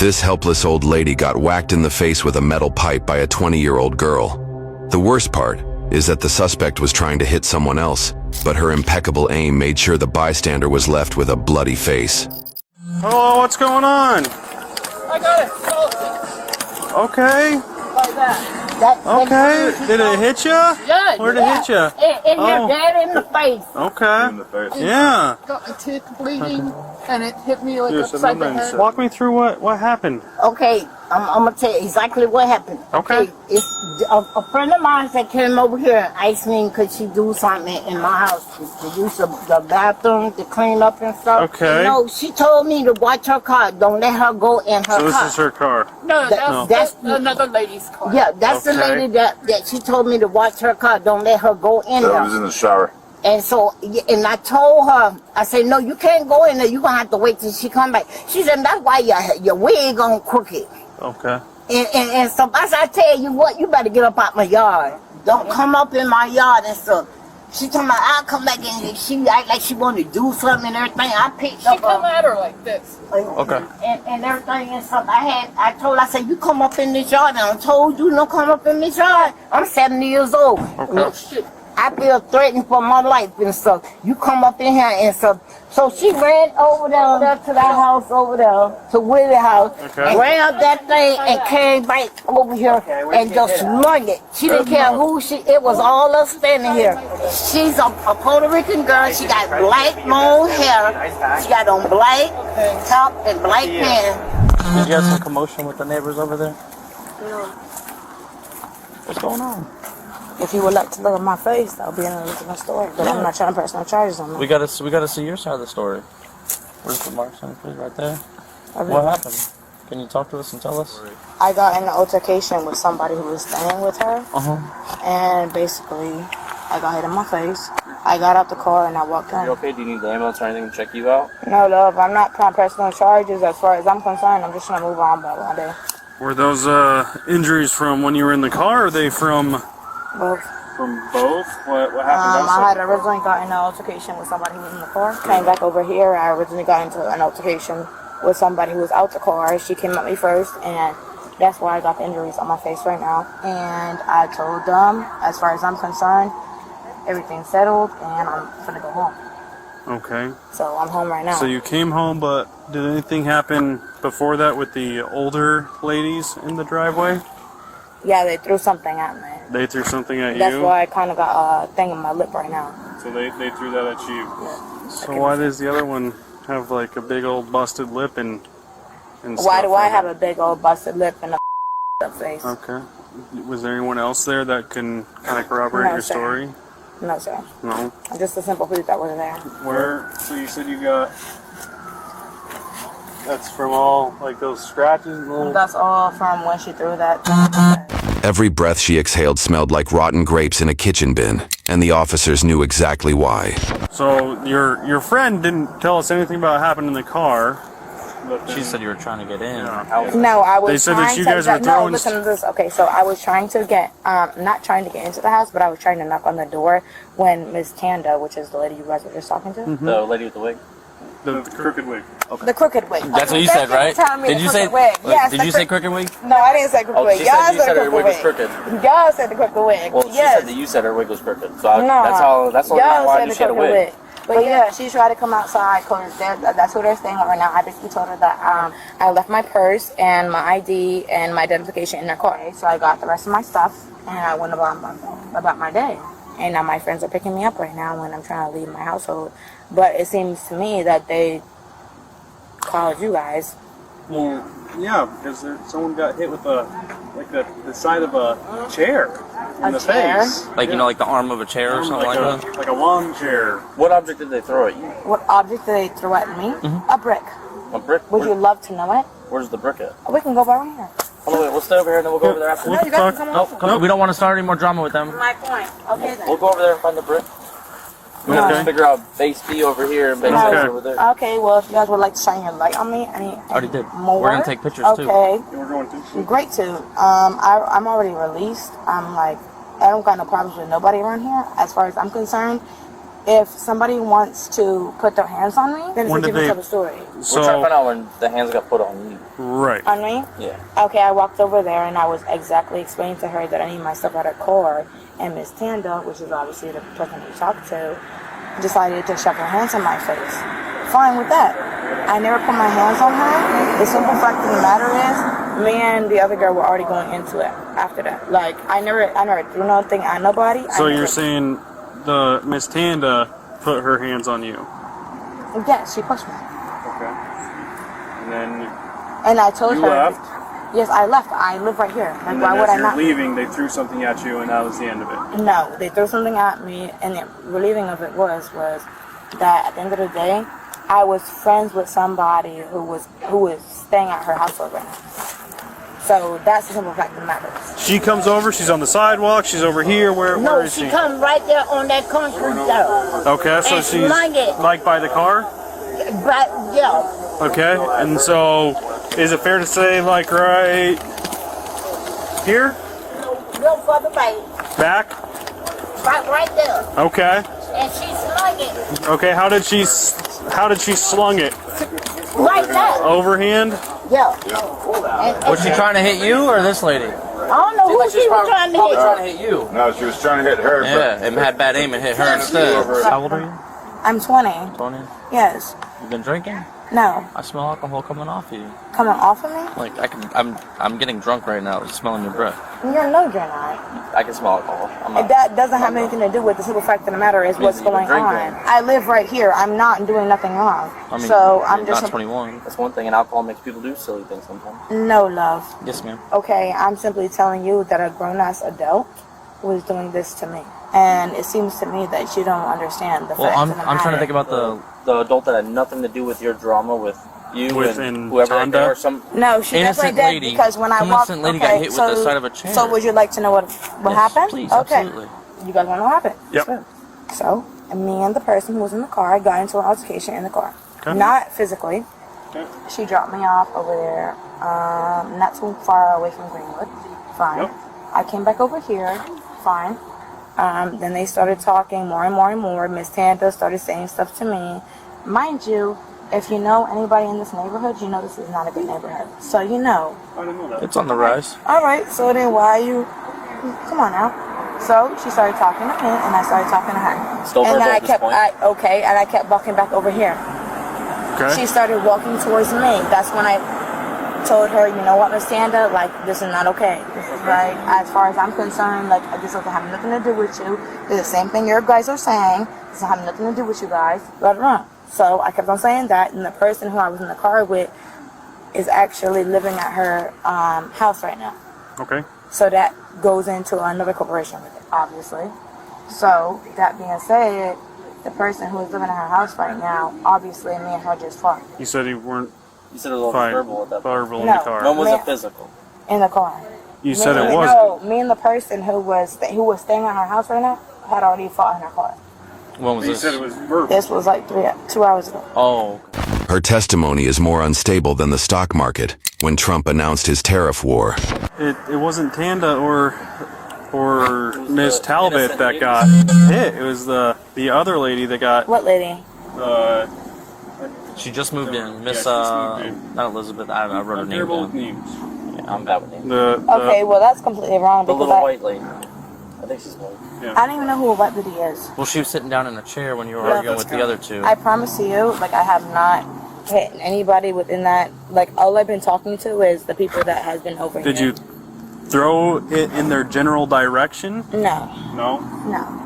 This helpless old lady got whacked in the face with a metal pipe by a 20-year-old girl. The worst part is that the suspect was trying to hit someone else, but her impeccable aim made sure the bystander was left with a bloody face. Hello, what's going on? I got it. Okay. Like that. Okay. Did it hit you? Yeah. Where'd it hit you? It hit Dad in the face. Okay. Yeah. Got my teeth bleeding, and it hit me like upside the head. Walk me through what happened. Okay, I'm gonna tell you exactly what happened. Okay. It's a friend of mine that came over here and asked me could she do something in my house to use the bathroom to clean up and stuff. Okay. No, she told me to watch her car. Don't let her go in her car. So this is her car. No, that's another lady's car. Yeah, that's the lady that she told me to watch her car. Don't let her go in there. I was in the shower. And so, and I told her, I said, no, you can't go in there. You're going to have to wait till she come back. She said, that's why your wig on crooked. Okay. And so I said, I tell you what, you better get up out my yard. Don't come up in my yard and stuff. She told me, I'll come back in. She act like she wanted to do something and everything. I picked up. She come at her like this. Okay. And everything and stuff. I told her, I said, you come up in this yard. And I told you, no come up in this yard. I'm 70 years old. Okay. No shit. I feel threatened for my life and stuff. You come up in here and stuff. So she ran over there to that house over there, to Willie's house, grabbed that thing and came back over here and just slung it. She didn't care who it was all us standing here. She's a Puerto Rican girl. She got black long hair. She got on black top and black pants. Did you have some commotion with the neighbors over there? No. What's going on? If you would like to look at my face, that would be another different story. But I'm not trying to press no charges on me. We gotta see your side of the story. Where's the marks on your face? Right there. What happened? Can you talk to us and tell us? I got in an altercation with somebody who was staying with her. And basically, I got hit in my face. I got out the car and I walked in. You okay? Do you need the ambulance or anything to check you out? No, love. I'm not trying to press no charges as far as I'm concerned. I'm just trying to move on by one day. Were those injuries from when you were in the car, or are they from... Both. From both? What happened? I had originally got in an altercation with somebody who was in the car. Came back over here. I originally got into an altercation with somebody who was out the car. She came at me first, and that's why I got the injuries on my face right now. And I told them, as far as I'm concerned, everything's settled, and I'm gonna go home. Okay. So I'm home right now. So you came home, but did anything happen before that with the older ladies in the driveway? Yeah, they threw something at me. They threw something at you? That's why I kind of got a thing on my lip right now. So they threw that at you? Yeah. So why does the other one have like a big old busted lip and why do I have a big old busted lip and a face? Okay. Was there anyone else there that can kind of corroborate your story? No, sir. No? Just a simple police that was there. So you said you got... That's from all, like, those scratches? That's all from when she threw that. Every breath she exhaled smelled like rotten grapes in a kitchen bin, and the officers knew exactly why. So your friend didn't tell us anything about what happened in the car. She said you were trying to get in. No, I was They said trying that you guys were no, throwing... listen to this. Okay, so I was trying to get, not trying to get into the house, but I was trying to knock on the door when Miss Tanda, which is the lady you guys were just talking to. The lady with the wig? The crooked wig. Okay. The crooked wig. That's what you said, right? Did you say wig? Yes. Did you say crooked wig? No, I didn't say crooked wig. She Y'all said her wig was crooked crooked. Y'all said the crooked wig. Well, she yes. said that you said her wig was crooked. So that's all Y'all why said you the said a crooked wig. But yeah, she tried to come outside because that's who they're staying with right now. I basically told her that I left my purse and my ID and my identification in their car. So I got the rest of my stuff and I went about my day. And now my friends are picking me up right now when I'm trying to leave my household. But it seems to me that they called you guys. Well, yeah, because someone got hit with the side of a chair in the face. Like, you know, like the arm of a chair or something like that? Like a lawn chair. What object did they throw at you? What object did they throw at me? A brick. A brick? Would you love to know it? Where's the brick at? We can go by right here. Hold on, wait, we'll stay over here and then we'll go over there after. No, you guys can come Nope, over. we don't want to start any more drama with them. My point. Okay then. We'll go over there and find the brick. We're going to figure out base B over here and base A over there. Okay, well, if you guys would like to shine your light on me, I already did. More? We're going to take pictures too. Okay. Yeah, we're going to. Great too. I'm already released. I don't got no problems with nobody around here. As far as I'm concerned, if somebody wants to put their hands on me, then it's a different type of story. We're trying to find out when the hands got put on you. Right. On me? Yeah. Okay, I walked over there and I was exactly explaining to her that I need my stuff out of the car. And Miss Tanda, which is obviously the person we talked to, decided to shove her hands on my face. Fine with that. I never put my hands on her. The simple fact of the matter is, me and the other girl were already going into it after that. Like, I never threw nothing at nobody. So you're saying the Miss Tanda put her hands on you? Yes, she pushed me. Okay. And then And I told you her. left? Yes, I left. I live right here. Like, And why then would as I you're not? leaving, they threw something at you, and that was the end of it. No, they threw something at me, and the relieving of it was that at the end of the day, I was friends with somebody who was staying at her house right now. So that's the simple fact of the matter. She comes over. She's on the sidewalk. She's over here. Where No, is she she? come right there on that concrete door. Okay, so And she's slung it. like by the car. But yeah, Okay, and so is it fair to say like right here, no further back, back? right there. Okay. And she slung it Okay. How did she slung it? right there. Overhand? Yeah. Was she trying to hit you or this lady? I don't know who she was trying to Probably hit. trying to hit you. No, she was trying to hit her. Yeah, and had bad aim and hit her instead. How old are you? I'm 20. 20. Yes. You been drinking? No. I smell alcohol coming off you. Coming off of me? Like I'm getting drunk right now. Smelling your breath. You're no, you're not. I can smell alcohol. I'm not. That doesn't have anything to do with the simple fact of the matter is what's you've been going on. drinking. I live right here. I'm not doing nothing wrong. I mean, so you're I'm just not 21. That's one thing, and alcohol makes people do silly things sometimes. no love. Yes, ma'am. Okay, I'm simply telling you that a grown-ass adult was doing this to me. And it seems to me that you don't understand the Well, fact I'm of the trying to matter. think about the adult that had nothing to do with your drama with you Within and whoever Tanda? there or some. No, she Innocent definitely did lady. because when I walked, Innocent lady got hit with the side of a chair. So would you like to know what Yes, happened? please, okay. absolutely. You guys want to know what happened? Yep. So, me and the person who was in the car got into an altercation in the car. Okay. Not physically. Okay. She dropped me off over there, not too far away from Greenwood. Fine. Yep. I came back over here. Fine. Then they started talking more and more and more. Miss Tanda started saying stuff to me. Mind you, if you know anybody in this neighborhood, you know this is not a good neighborhood. So you know. I didn't know that. It's on the rise. All right. So then why you? Come on now. So she started talking to me, and I started talking to her. Still and verbal then at this point. and I kept walking back over here. Okay. She started walking towards me. That's when I told her, you know what, Miss Tanda, like, this is not okay. This is right. As far as I'm concerned, like, this doesn't have nothing to do with you. It's the same thing your guys are saying. This doesn't have nothing to do with you guys. Blah, blah, blah. So I kept on saying that, and the person who I was in the car with is actually living at her house right now. Okay. So that goes into another corporation with it, obviously. So, that being said, the person who is living at her house right now, obviously me and her just fought You said you weren't You said it was all fine. verbal at that point. Verbal in No. the car. When was Man. it physical? in the car. You said it No, wasn't. me and the person who was staying at her house right now had already fought in her car. When was You this? said it was verbal. This was like 2 hours ago. Oh, Her testimony is more unstable than the stock market when Trump announced his tariff war. It wasn't Tanda or Miss Talbot innocent that lady. got hit. It was the other lady that got What lady? she just moved in. Miss, she just moved in. not Elizabeth. I wrote her name terrible with down. names. Yeah, I'm bad with names. Okay, well that's completely wrong The because little white lady. I think she's white. I don't even know who a white lady is. Well, she was sitting down in a chair when you were Yeah, arguing that's with the other two. I promise you, like I have not hit anybody within that. Like all I've been talking to is the people that has been over Did here. you throw it in their general direction? No. No. No.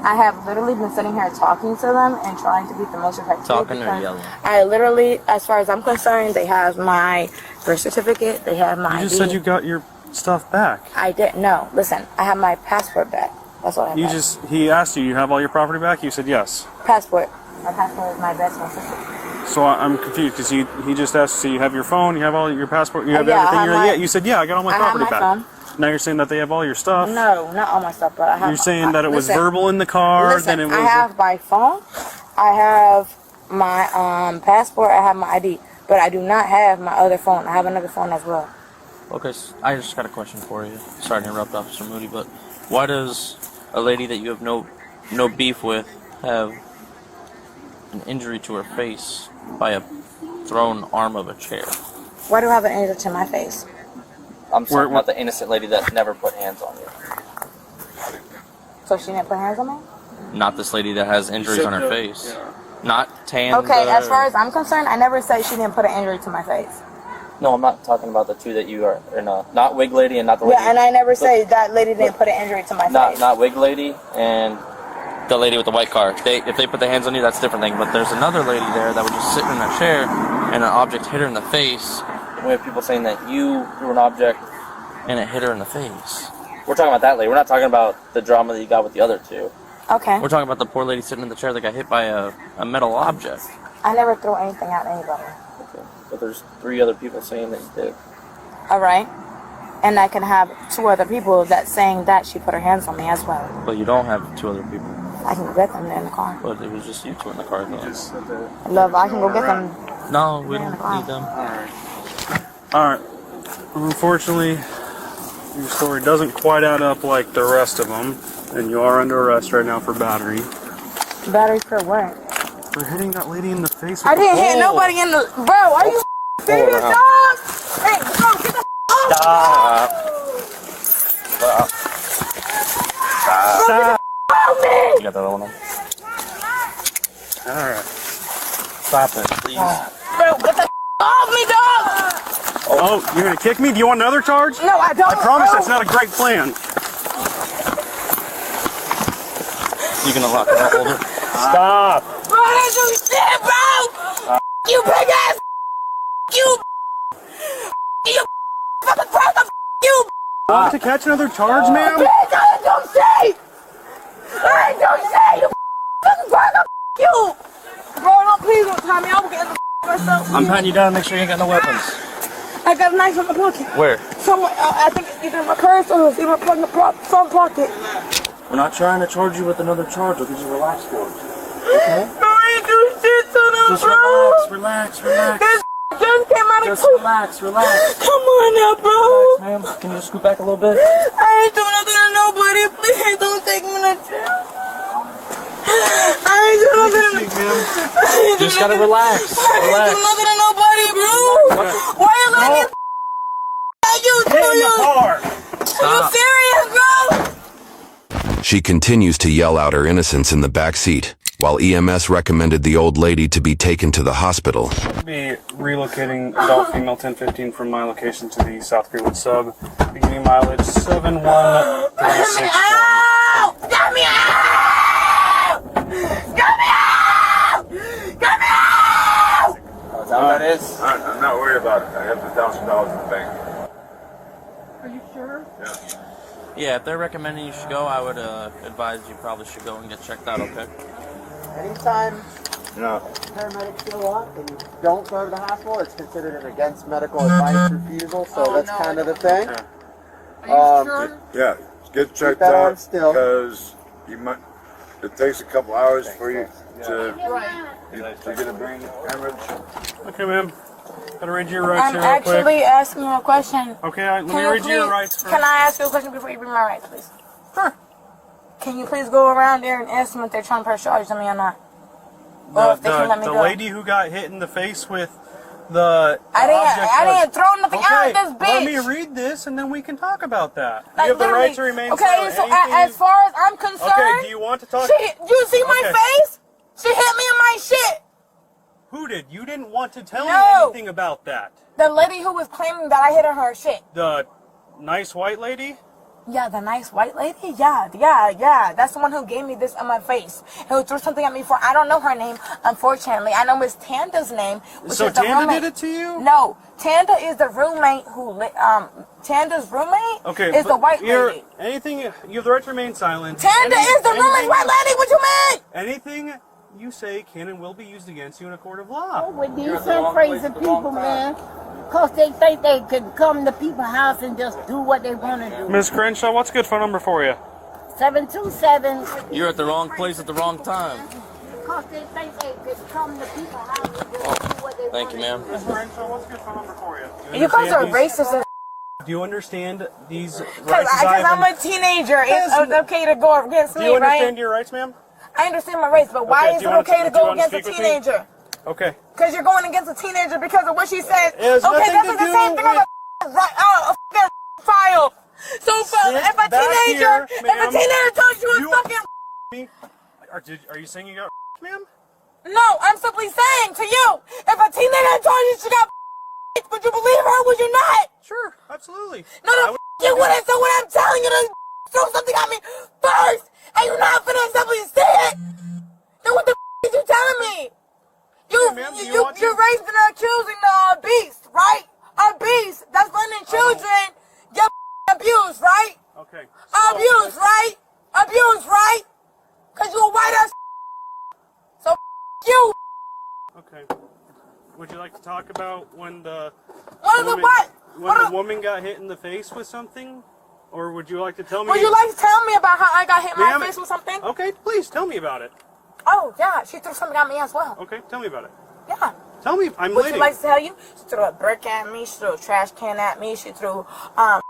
I have literally been sitting here talking to them and trying to be the most effective. Talking or because yelling? I literally, as far as I'm concerned, they have my birth certificate, they have my You just ID. said you got your stuff back. I didn't. No, listen, I have my passport back. That's what I have. He asked you have all your property back? You said yes. Passport. My passport is my best sister. So I'm confused because he just asked, so you have your phone, you have all your passport, you have Yeah, I everything. have You're like, my- yeah, you said, yeah, I got all my I have property my back. phone. Now you're saying that they have all your stuff. No, not all my stuff, but I have. You're saying that it was listen, verbal in the car, Listen, then it was. I have my phone. I have my passport. I have my ID, but I do not have my other phone. I have another phone as well. Okay, I just got a question for you. Sorry to interrupt, Officer Moody, but why does a lady that you have no beef with have an injury to her face by a thrown arm of a chair? Why do I have an injury to my face? I'm talking about the innocent lady that never put hands on you. So she didn't put hands on me? Not this lady that has injuries on her face. Yeah. Not Tanda. Okay, as far as I'm concerned, I never said she didn't put an injury to my face. No, I'm not talking about the two that you are in. Not wig lady and not the lady. Yeah, and I never said that lady didn't put an injury to my face. Not wig lady and the lady with the white car. If they put the hands on you, that's a different thing. But there's another lady there that was just sitting in a chair and an object hit her in the face. We have people saying that you threw an object and it hit her in the face. We're talking about that lady. We're not talking about the drama that you got with the other two. Okay. We're talking about the poor lady sitting in the chair that got hit by a metal object. I never threw anything at anybody. Okay. But there's 3 other people saying that you did. All right. And I can have 2 other people that saying that she put her hands on me as well. But you don't have 2 other people. I can go get them in the car. But it was just you 2 in the car, though. Just said that. Love, I can go get them. No, we don't need them. Alright. Unfortunately, your story doesn't quite add up like the rest of them, and you are under arrest right now for battery. Battery for what? For hitting that lady in the face with I didn't a hit pole. nobody in the... Bro, are you serious, dog? Hey, bro, get the Stop. Stop. You got the other one on? Alright. Stop it, please. Bro, get the off me, dog! Oh, you're gonna kick me? Do you want another charge? No, I don't. I promise bro. that's not a great plan. You gonna lock it up, hold it? Stop. Bro, that's some shit, bro! You big ass! You! You! Fucking brother! You! Want to catch another charge, ma'am? I don't say! I don't say! You fucking brother! You! Bro, don't please don't tie me. I will get in the myself. I'm patting you down, make sure you ain't got no weapons. I got a knife in my pocket. Where? Somewhere. I think it's either in my purse or it's in my front pocket. We're not trying to charge you with another charge, we'll just relax for it. Okay? I ain't do shit to them, Just bro. relax. This just came out of Just relax. Come on now, bro. Relax, ma'am. Can you just scoot back a little bit? I ain't doing nothing to nobody. Please don't take me to jail. I ain't doing nothing to Just gotta relax. I ain't doing nothing to nobody, bro. Why you letting me you Get in the you? car. Are you serious, bro? She continues to yell out her innocence in the back seat, while EMS recommended the old lady to be taken to the hospital. Be relocating adult female 1015 from my location to the South Greenwood sub, beginning mileage 7136. Out! Get me out! Get me out! Get me out! Is that what that is? I'm not worried about it. I have $1,000 in the bank. Are you sure? Yeah. Yeah, if they're recommending you should go, I would advise you probably should go and get checked out, okay? Anytime No. paramedics show up and you don't go to the hospital, it's considered an against medical advice refusal, so that's kind of the thing. Are you sure? Yeah. Get checked that on out still. because you might. It takes a couple hours for you to Right. get a brain hemorrhage. Okay, ma'am. Gotta read your rights I'm here real quick. actually asking you a question. Okay, let me read your rights first. Can I ask you a question before you read my rights, please? Sure. Can you please go around there and ask them if they're trying to press charges on me or not? Or if they can let me The go. lady who got hit in the face with the I object didn't throw nothing out at this bitch. Let me read this and then we can talk about that. Like, you have the right literally. to remain Okay, silent. so Anything as far as I'm concerned, Okay, do you want to talk? you see my Okay. face? She hit me in my shit. Who did? You didn't want to tell me No. anything about that. The lady who was claiming that I hit her shit. The nice white lady? Yeah, the nice white lady? Yeah. That's the one who gave me this on my face. And who threw something at me for, I don't know her name, unfortunately. I know Miss Tanda's name, which So is the Tanda roommate. did it to you? No, Tanda is the roommate Tanda's roommate is the but white lady. Anything, you have the right to remain silent. Tanda is the roommate's white lady, what you mean? Anything you say can and will be used against you in a court of law. With these some crazy people, man. Because they think they can come to people's house and just do what they want to do. Ms. Crenshaw, what's a good phone number for you? 727. You're at the wrong place at the wrong time. Because they think they can come to people's house and just do what they want Thank you, ma'am. Ms. Crenshaw, what's a good phone number for you? You guys are racist as Do you understand these rights? because I'm a teenager. It's okay to go against Do me, you right? understand your rights, ma'am? I understand my rights, but why Okay, is do it you wanna- okay to do you go wanna against a speak with me? teenager? Okay. Because you're going against a teenager because of what she said. It has Okay, nothing that's to the same do thing on a fucking file. So if a teenager, tells you a fucking Are you saying you got ma'am? no, I'm simply saying to you, if a teenager told you she got would you believe her? Would you not? Sure, absolutely. No, you wouldn't. So when I'm telling you to throw something at me first, and you're not finna simply say it, then what the is you telling me? You're raising and accusing the beast, right? A beast that's letting children get abused, right? Okay. Abused, right? Abused, right? Cause you a white ass. So you. Okay. Would you like to talk about when the woman got hit in the face with something? Or would you like to tell me? Would you like to tell me about how I got hit in my face with something? Okay, please tell me about it. Oh yeah, she threw something at me as well. Okay, tell me about it. Yeah. Tell me, I'm Would waiting. you like to tell you? She threw a brick at me. She threw a trash can at me. She threw the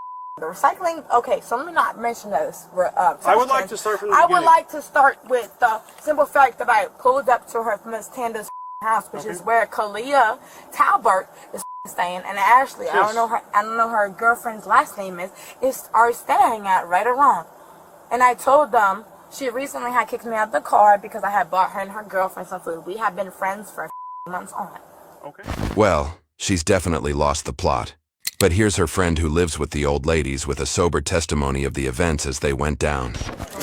recycling. Okay, so let me not mention this. I would like to start from the beginning. I would like to start with the simple fact that I pulled up to her Miss Tanda's house, which is where Kalia Talbert is staying, and Ashley. Yes. I don't know her girlfriend's last name are staying at right or wrong. And I told them she recently had kicked me out of the car because I had bought her and her girlfriend some food. We have been friends for months on. Okay. Well, she's definitely lost the plot. But here's her friend who lives with the old ladies with a sober testimony of the events as they went down.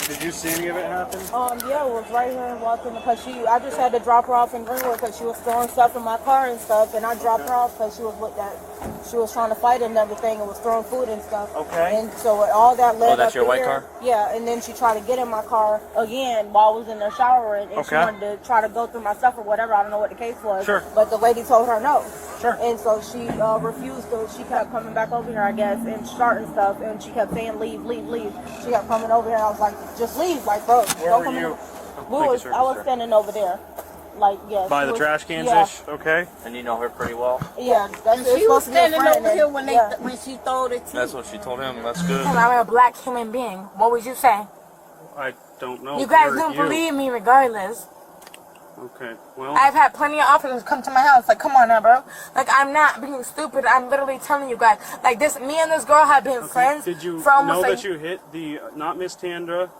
Did you see any of it happen? Yeah, it was right here walking because I just had to drop her off in Greenwood because she was throwing stuff in my car and stuff, and I dropped her off because she was trying to fight and everything and was throwing food and stuff. Okay. And so all that led up that's your to white here. car? Yeah, and then she tried to get in my car again while I was in there showering, and she wanted to try to go through my stuff or whatever. I don't know what the case was. Sure. But the lady told her no. Sure. And so she refused to. She kept coming back over here, I guess, and starting stuff, and she kept saying, leave, leave, leave. She kept coming over here, and I was like, just leave, like, bro. Where were you? I was standing over there. Like, yeah. By the trash cans-ish? Yeah. Okay. And you know her pretty well? Yeah. She was standing over here when she threw the tea. That's what she told him. That's good. I'm a black human being. What would you say? I don't know. You guys don't believe me regardless. Okay, well. I've had plenty of officers come to my house. Like, come on now, bro. Like, I'm not being stupid. I'm literally telling you guys. Like, me and this girl have been friends. Did you for almost know that you hit not Miss Tandra,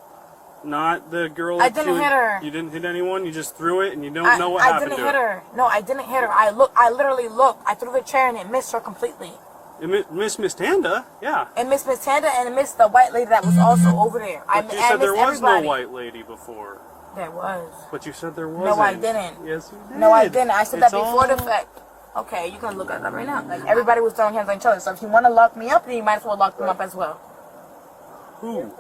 not the girl? I didn't hit her. You didn't hit anyone? You just threw it and you don't know what happened to her? I didn't hit her. No, I didn't hit her. I literally looked. I threw the chair and it missed her completely. Miss Tanda? Yeah. And Miss Tanda and it missed the white lady that was also over there. But you said there was no white lady before. There was. But you said there wasn't. No, I didn't. Yes, you did. No, I didn't. I said that before the fact. Okay, you can look at that right now. Like, everybody was throwing hands on each other. So if you want to lock me up, then you might as well lock them up as well. Who?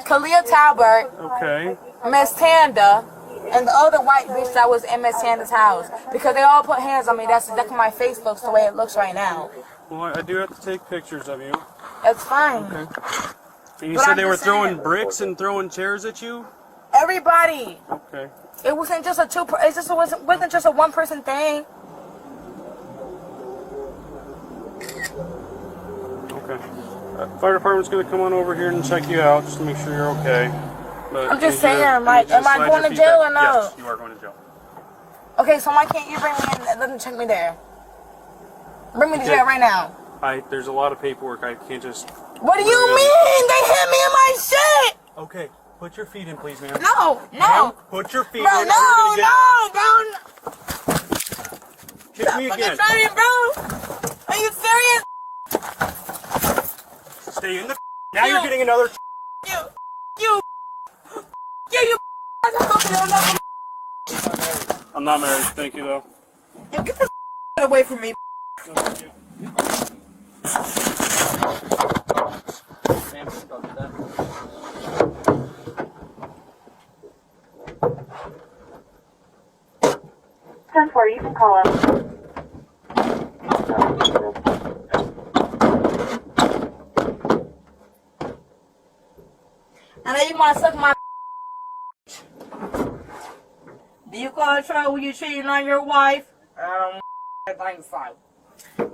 Kalia Talbert. Okay. Miss Tanda. And the other white bitch that was in Miss Tanda's house. Because they all put hands on me. That's exactly my face looks the way it looks right now. Well, I do have to take pictures of you. That's fine. Okay. And you said they were throwing bricks and throwing chairs at you? Everybody. Okay. It wasn't just wasn't just a one person thing. Okay. Fire department's gonna come on over here and check you out just to make sure you're okay. But I'm just saying, like, am I going to jail or no? Yes, you are going to jail. Okay, so why can't you bring me in and let them check me there? Bring me to jail right now. There's a lot of paperwork. I can't just. What do you mean? They hit me in my shit. Okay. Put your feet in, please, ma'am. No. Ma'am, put your feet bro, in. No. Kick me again. Bro. Are you serious? Stay in the. Now you're getting another. You. I'm not married. Thank you, though. Get this away from me. No, thank you. You can call him. I know you want to suck my. Do you call trouble when you're cheating on your wife? I don't think so.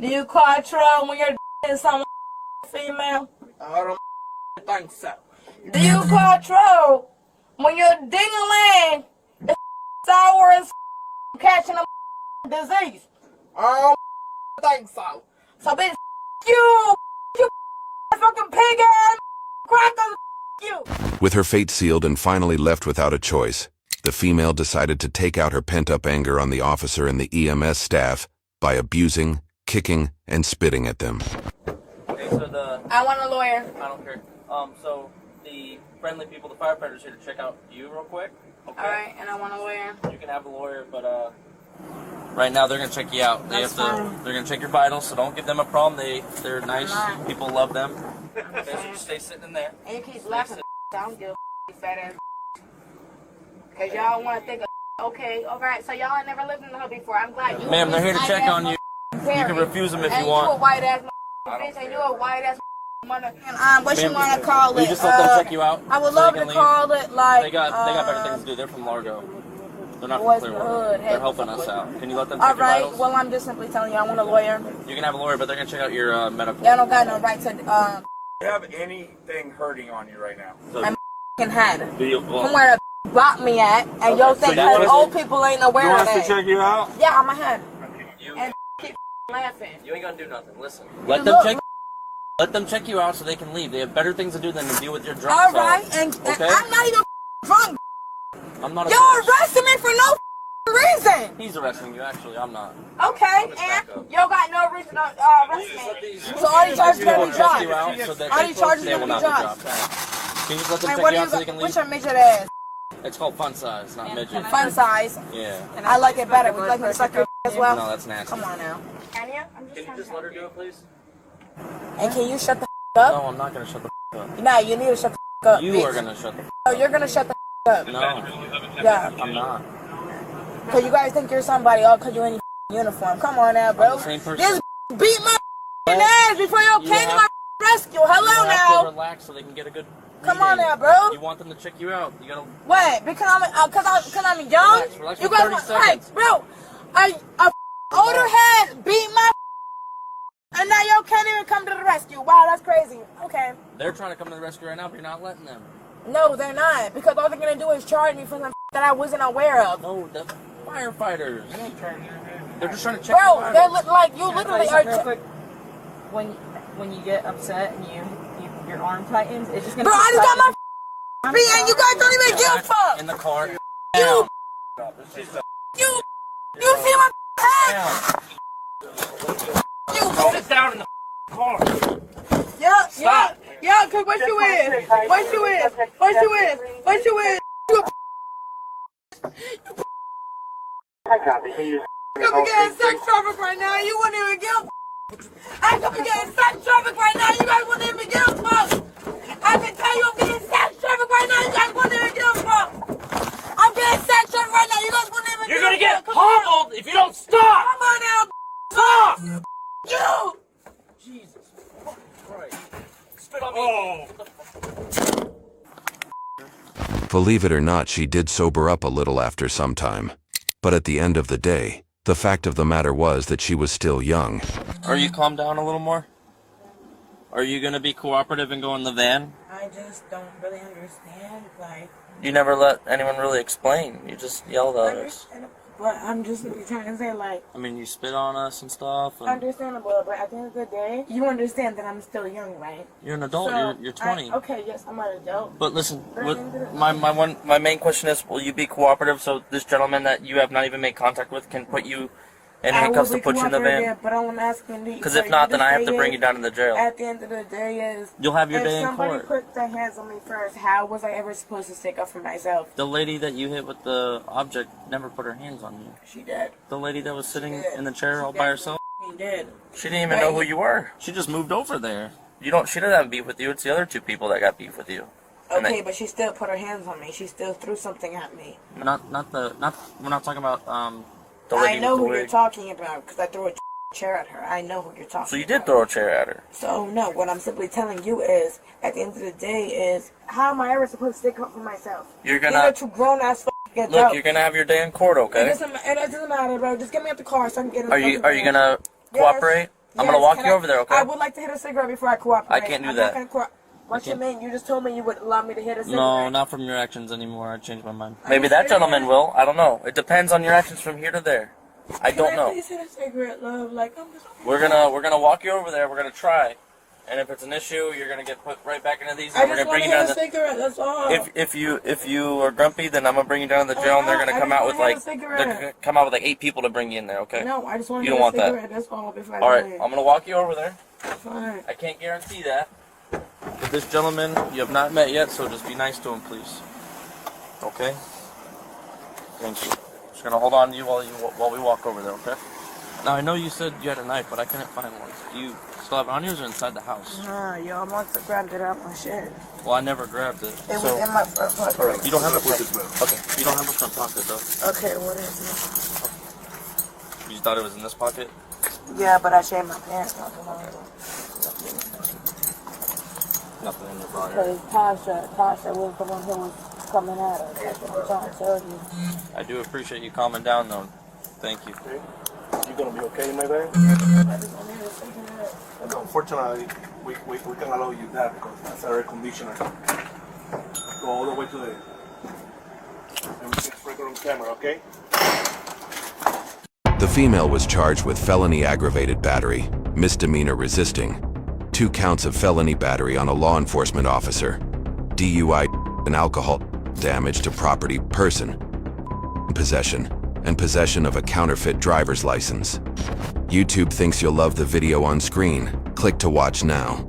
Do you call trouble when you're dating someone female? I don't think so. Do you call trouble when you're dingling is sour as catching a disease. I don't think so. So bitch, you fucking pig ass crackers, you. With her fate sealed and finally left without a choice, the female decided to take out her pent-up anger on the officer and the EMS staff by abusing, kicking, and spitting at them. Okay, so I want a lawyer. I don't care. So the friendly people, the firefighters here to check out you real quick. Okay. Alright, and I want a lawyer. You can have a lawyer, but right now they're gonna check you out. They're gonna check your vitals, so don't give them a problem. They're nice. People love them. Okay, so just stay sitting in there. And you keep laughing. I don't give a fat ass. Cause y'all want to think of okay, alright, so y'all ain't never lived in the hood before. I'm glad you. Ma'am, they're here to check on you. You can refuse them if you want. You a white ass bitch, and you a white ass mother. What you want to call it? You just let them check you out. I would love to call it like. They got better things to do. They're from Largo. They're not from Clearwater. They're helping us out. Can you let them check your vitals? Well, I'm just simply telling you, I want a lawyer. You can have a lawyer, but they're gonna check out your medical. Y'all don't got no right to. Do you have anything hurting on you right now? I'm f***ing had it. From where the bought me at, and you'll think that old people ain't aware of that. You want us to check you out? Yeah, I'm ahead. And keep laughing. You ain't gonna do nothing. Listen. Let them check you out so they can leave. They have better things to do than to deal with your drunk self. Alright, and I'm not even drunk. I'm not. Y'all arresting me for no reason. He's arresting you, actually. I'm not. Okay, and y'all got no reason to arrest me. So all these charges can be dropped. All these charges can be dropped. Can you just let them check you out so they can leave? What's your midget ass? It's called fun size, not midget. Fun size. Yeah. I like it better. Would you like me to suck your as well? No, that's nasty. Come on now. Can you just let her do it, please? And can you shut the up? No, I'm not gonna shut the up. No, you need to shut the up. You are gonna shut the No, you're gonna shut the up. No. Yeah. I'm not. Cause you guys think you're somebody all cause you're in your uniform. Come on now, bro. I'm the same person. Just beat my ass before you came to my rescue. Hello now. You have to now. relax so they can get a good Come on now, bro. You want them to check you out. You gotta. What? Because I'm young. Relax you for guys 30 want, seconds. hey, bro? A older head beat my and now y'all can't even come to the rescue. Wow, that's crazy. Okay. They're trying to come to the rescue right now, but you're not letting them. No, they're not. Because all they're gonna do is charge me for something that I wasn't aware of. No, the firefighters. They're just trying to check. Bro, they're like you literally are. When you get upset and your arm tightens, it's just gonna. Bro, I just got my feet and you guys don't even give a fuck. In the car. You see my head? Sit down in the car. Yeah, cause what you is? You be getting sex traffic right now, you wouldn't even give I could be getting sex traffic right now, you guys wouldn't even give a fuck. I can tell you I'm getting sex traffic right now, you guys wouldn't even give a fuck. I'm getting sex traffic right now, you guys wouldn't even give a fuck. You're gonna get pummeled if you don't stop! Come on now, Stop! you! Jesus Christ. Spit on me. Believe it or not, she did sober up a little after some time. But at the end of the day, the fact of the matter was that she was still young. Are you calmed down a little more? Are you gonna be cooperative and go in the van? I just don't really understand, like... You never let anyone really explain. You just yelled at us. But I'm just trying to say, like... I mean, you spit on us and stuff. And Understandable, but at the end of the day, you understand that I'm still young, right? you're an adult. So, you're 20. Okay, yes, I'm an adult. But listen, my main question is, will you be cooperative so this gentleman that you have not even made contact with can put you in handcuffs to put you in the van? But all I'm asking you... Because if not, then I have to bring you down to the jail. At the end of the day is... You'll have your day in If somebody court. put their hands on me first, how was I ever supposed to stick up for myself? The lady that you hit with the object never put her hands on you. She did. The lady that was sitting in the chair all by herself? She did. She didn't even know who you were. She just moved over there. She doesn't have beef with you. It's the other two people that got beef with you. Okay, but she still put her hands on me. She still threw something at me. We're not talking about the lady I know with the who you're wig. talking about because I threw a chair at her. I know who you're talking about. So you did throw a chair at her. So no, what I'm simply telling you is, at the end of the day is, how am I ever supposed to stick up for myself? You're These gonna are two grown-ass get look. out. You're gonna have your day in court, okay? It doesn't matter, bro. Just get me out the car so I can get in. Are you gonna cooperate? I'm gonna walk you over there, okay? I would like to hit a cigarette before I cooperate. I can't do I'm that. not gonna What you mean? You just told me you would allow me to hit a cigarette. No, not from your actions anymore. I changed my mind. Maybe that gentleman will. I don't know. It depends on your actions from here to there. I don't know. Please hit a cigarette, love. Like I'm just. We're gonna walk you over there. We're gonna try, and if it's an issue, you're gonna get put right back into these. And we're gonna bring you down to cigarette. That's all. If you are grumpy, then I'm gonna bring you down to the jail, and they're gonna come out with like 8 people to bring you in there. Okay? No, I just want you don't want that. That's all. All right, I'm gonna walk you over there. Fine. I can't guarantee that. But this gentleman you have not met yet, so just be nice to him, please. Okay? Thank you. Just gonna hold on to you while we walk over there, okay? Now I know you said you had a knife, but I couldn't find one. Do you still have it on you, or is it inside the house? Nah, yo, I must have grabbed it out my shirt. Well, I never grabbed it. It was in my front pocket. Alright, you don't have a front pocket. Okay, you don't have a front pocket though. Okay, what is it? You thought it was in this pocket? Yeah, but I shaved my pants not too long ago. Nothing in your body. Because Tasha was the one who was coming at us. That's what I'm trying to tell you. I do appreciate you calming down though. Thank you. You gonna be okay, my baby? Unfortunately, we can allow you that because that's our air conditioner. Go all the way to the everything's record on camera, okay? The female was charged with felony aggravated battery, misdemeanor resisting, 2 counts of felony battery on a law enforcement officer, DUI and alcohol damage to property, person, possession, and possession of a counterfeit driver's license. YouTube thinks you'll love the video on screen. Click to watch now.